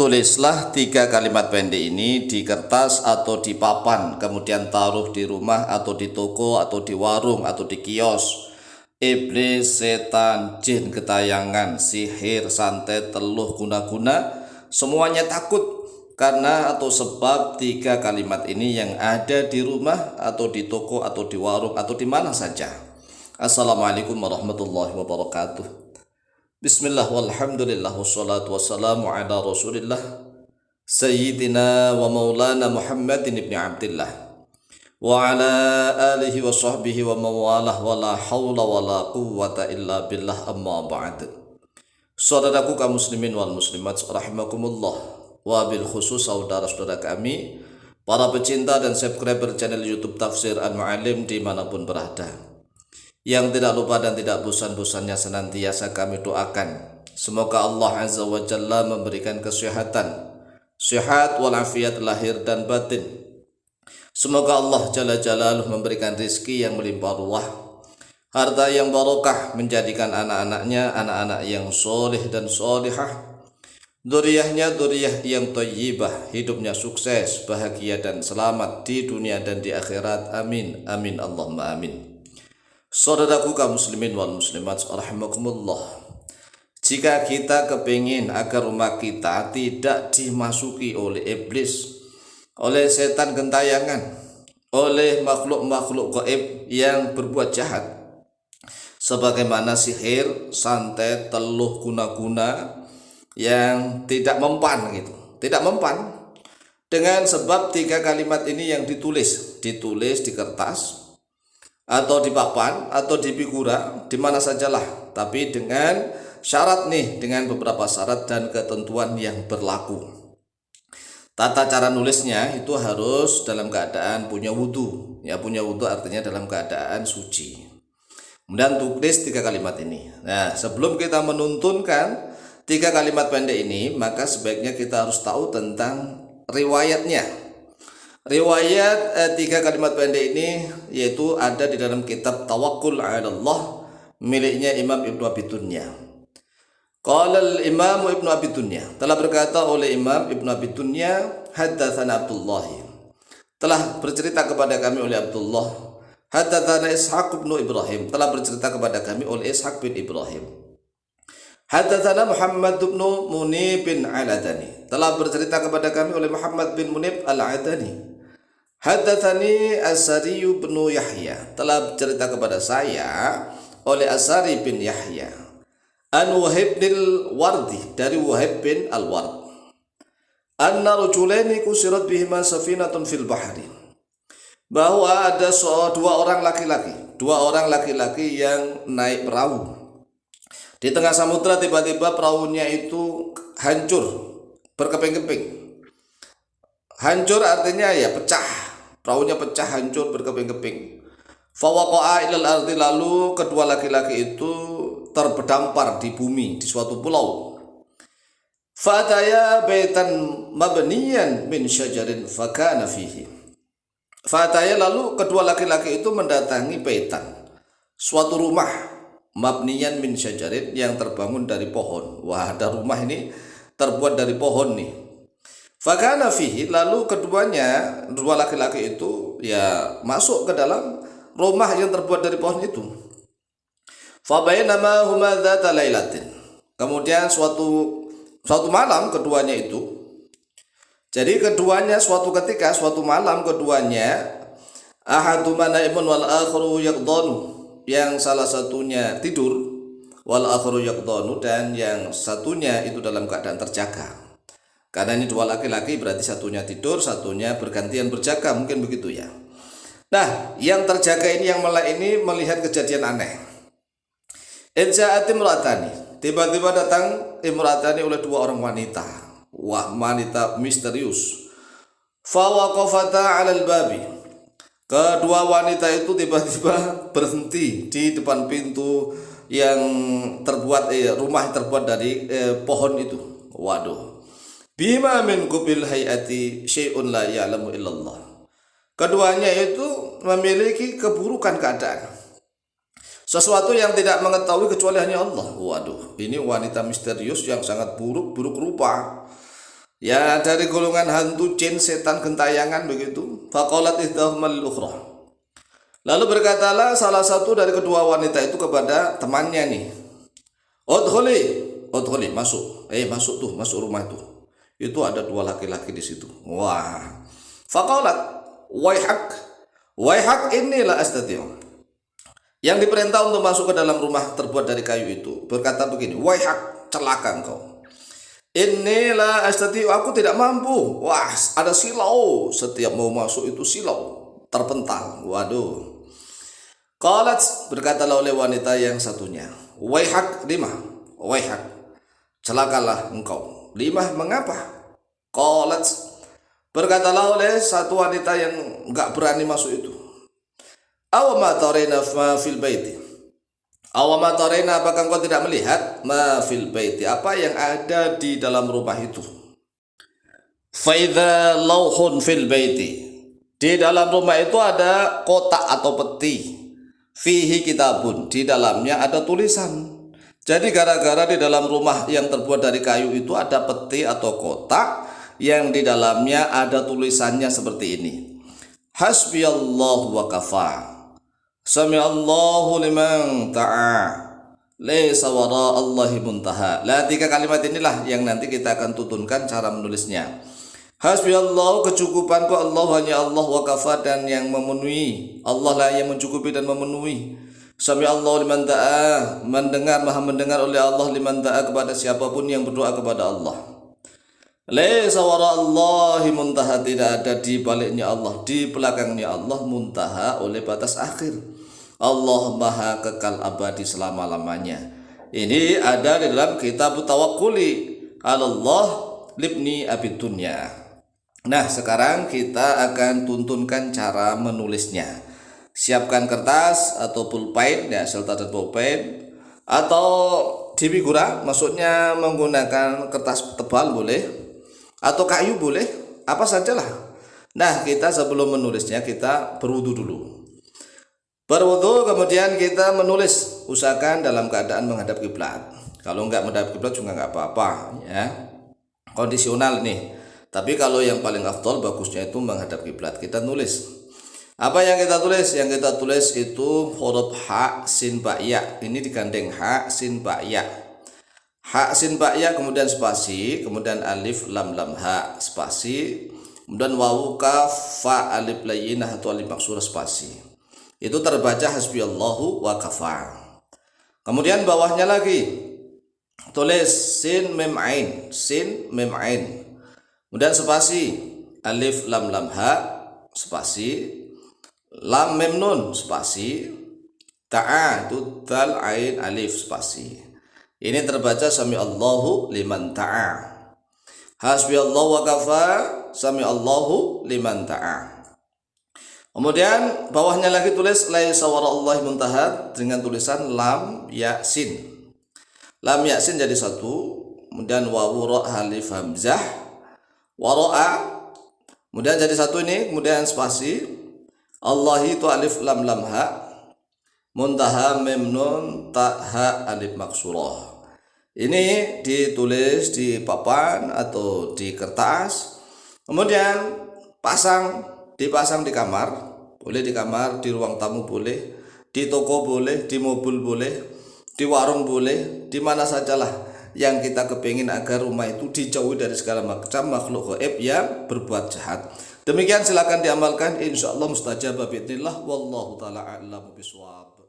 Tulislah 3 kalimat pendek ini di kertas atau di papan, kemudian taruh di rumah atau di toko atau di warung atau di kios. Iblis, setan, jin, getayangan, sihir, santet, teluh, guna-guna, semuanya takut karena atau sebab 3 kalimat ini yang ada di rumah atau di toko atau di warung atau di mana saja. Assalamualaikum warahmatullahi wabarakatuh. Bismillah walhamdulillah wassalatu wassalamu ala rasulillah Sayyidina wa maulana Muhammadin ibn Abdillah wa ala alihi wa sahbihi wa mawalah wa la hawla wa la quwwata illa billah amma ba'd. Saudaraku kaum muslimin wal muslimat rahimakumullah, wa bil khusus saudara-saudara kami para pecinta dan subscriber channel YouTube Tafsir Al-Mu'allim dimanapun berada, yang tidak lupa dan tidak bosan-bosannya senantiasa kami doakan semoga Allah Azza wa Jalla memberikan kesehatan, sehat walafiat lahir dan batin. Semoga Allah Jalla Jalaluh memberikan rizki yang melimpah ruah, harta yang barokah, menjadikan anak-anaknya anak-anak yang soleh dan solihah, dzurriyyahnya dzurriyyah yang thayyibah, hidupnya sukses, bahagia dan selamat di dunia dan di akhirat. Amin amin Allahumma amin. Saudaraku kaum muslimin wal muslimat rahimakumullah, jika kita kepingin agar rumah kita tidak dimasuki oleh iblis, oleh setan gentayangan, oleh makhluk-makhluk gaib yang berbuat jahat sebagaimana sihir, santet, teluh, guna-guna yang tidak mempan tidak mempan, dengan sebab 3 kalimat ini yang ditulis di kertas atau di papan atau di figura, di mana sajalah, tapi dengan syarat dengan beberapa syarat dan ketentuan yang berlaku. Tata cara nulisnya itu harus dalam keadaan punya wudu. Ya, punya wudu artinya dalam keadaan suci. Kemudian tulis 3 kalimat ini. Nah, sebelum kita menuntunkan 3 kalimat pendek ini, maka sebaiknya kita harus tahu tentang riwayatnya. Riwayat 3 kalimat pendek ini yaitu ada di dalam kitab Tawakkul 'ala Allah miliknya Imam Ibnu Abi Dunya. Qala al-Imam Ibnu Abi Dunya, telah berkata oleh Imam Ibnu Abi Dunya, haddatsana Abdullah, telah bercerita kepada kami oleh Abdullah, haddatsana Ishaq bin Ibrahim, telah bercerita kepada kami oleh Ishaq bin Ibrahim, haddatsana Muhammad bin Munib bin Al-Adani, telah bercerita kepada kami oleh Muhammad bin Munib Al-Adani, haddatsani Asari bin Yahya, telah bercerita kepada saya oleh Asari bin Yahya, an Wahib bin Wardi, dari Wahib bin Al-Ward, anna rajulaini kusirat bihima safinatun fil bahri, bahwa ada dua orang laki-laki yang naik perahu di tengah samudra. Tiba-tiba perahunya itu hancur, berkeping-keping. Hancur artinya ya pecah, perahunya pecah, hancur, berkeping-keping. Fawaqa'a ilal ardi, lalu kedua laki-laki itu terdampar di bumi, di suatu pulau. Fataya baitan mabniyan min syajarin fakana fihi. Fataya, lalu kedua laki-laki itu mendatangi baitan, suatu rumah, mabniyan min syajarin, yang terbangun dari pohon. Wah, ada rumah ini terbuat dari pohon nih. Fakana fihi, lalu dua laki-laki itu ya masuk ke dalam rumah yang terbuat dari pohon itu. Fabainama huma dzata lailatin, kemudian suatu malam keduanya itu, jadi keduanya suatu malam keduanya, ahaduma naimun wal akharu yaqdanu, yang salah satunya tidur, wal akharu yaqdanu, dan yang satunya itu dalam keadaan terjaga. Karena ini dua laki-laki, berarti satunya tidur, satunya bergantian berjaga, mungkin begitu ya. Nah, yang terjaga ini, yang melek ini, melihat kejadian aneh. Inja'at imra'atani, tiba-tiba datang imra'atani oleh dua orang wanita. Wah, wanita misterius. Fawaqafata 'alal babi, kedua wanita itu tiba-tiba berhenti di depan pintu yang terbuat rumah yang terbuat dari pohon itu. Waduh. Bima min kubil hayati syai'un la ya'lamu illallah, keduanya itu memiliki keburukan keadaan, sesuatu yang tidak mengetahui kecuali hanya Allah. Waduh, ini wanita misterius yang sangat buruk rupa. Ya dari golongan hantu, jin, setan, gentayangan begitu. Faqalat ihdahumal ukhra. Lalu berkatalah salah satu dari kedua wanita itu kepada temannya nih. Udkhuli, masuk. Masuk tuh, masuk rumah itu. Itu ada dua laki-laki di situ. Wah. Faqalat, waihak inilah astati'u. Yang diperintah untuk masuk ke dalam rumah terbuat dari kayu itu berkata begini, waihak, celaka engkau. Inilah astati'u, aku tidak mampu. Wah, ada silau. Setiap mau masuk itu silau, terpental. Waduh. Qalat, berkatalah oleh wanita yang satunya, waihak limah, waihak, celakalah engkau. Limah, mengapa? Qalat, berkatalah oleh satu wanita yang enggak berani masuk itu, awama tarina ma fil baiti. Awama tarina, apakah engkau tidak melihat ma fil baiti, apa yang ada di dalam rumah itu? Fa idza lauhun fil baiti, di dalam rumah itu ada kotak atau peti. Fihi kitabun, di dalamnya ada tulisan. Jadi gara-gara di dalam rumah yang terbuat dari kayu itu ada peti atau kotak yang di dalamnya ada tulisannya seperti ini. Hasbiyallahu wa kafa. Sami'allahu liman ta'a. Laisa wara'allahi muntaha. Lah, 3 kalimat inilah yang nanti kita akan tuturkan cara menulisnya. Hasbiyallahu, kecukupanku Allah, hanya Allah, wa kafa, dan yang memenuhi. Allah lah yang mencukupi dan memenuhi. Sami'allahu liman ta'a, mendengar, maha mendengar oleh Allah, liman ta'a, kepada siapapun yang berdoa kepada Allah. Laisa wara'allahi muntaha, tidak ada di baliknya Allah, di belakangnya Allah, muntaha, oleh batas akhir. Allah maha kekal abadi selama-lamanya. Ini ada di dalam kitab tawakkuli Allah libni abid dunya. Nah, sekarang kita akan tuntunkan cara menulisnya. Siapkan kertas atau pulpen, ya, serta pulpen atau dibigura, maksudnya menggunakan kertas tebal boleh, atau kayu boleh, apa sajalah. Nah, kita sebelum menulisnya kita berwudu dulu. Berwudu, kemudian kita menulis, usahakan dalam keadaan menghadap kiblat. Kalau enggak menghadap kiblat juga enggak apa-apa, ya. Kondisional nih. Tapi kalau yang paling afdol, bagusnya itu menghadap kiblat. Kita nulis. Apa yang kita tulis? Yang kita tulis itu huruf ha, sin, ba, ya. Ini digandeng ha, sin, ba, ya. Ha, sin, ba, ya, kemudian spasi, kemudian alif, lam, ha, spasi, kemudian wawu, kaf, fa, alif layyinah atau alif maksurah, spasi. Itu terbaca hasbiyallahu wa kafa. Kemudian bawahnya lagi tulis sin mem ain, sin mem ain. Kemudian spasi, alif lam ha, spasi, lam mem nun, spasi, ta'a, itu dal ain alif, spasi. Ini terbaca sami'allahu liman ta'a. Hasbiyallahu wa kafa, sami'allahu liman ta'a. Kemudian bawahnya lagi tulis laisa wara'allahi muntaha dengan tulisan lam ya sin. Lam ya sin jadi satu, kemudian wawu ra alif hamzah, wara'a, kemudian jadi satu ini, kemudian spasi, Allah itu alif lam ha, muntaha mim nun ta ha alif maksurah. Ini ditulis di papan atau di kertas, kemudian dipasang di kamar, boleh di kamar, di ruang tamu boleh, di toko boleh, di mobil boleh, di warung boleh, di mana sajalah yang kita kepingin agar rumah itu dijauhi dari segala macam makhluk gaib yang berbuat jahat. Demikian silakan diamalkan, insyaallah mustajab biidznillah, wallahu taala a'lam bishawab.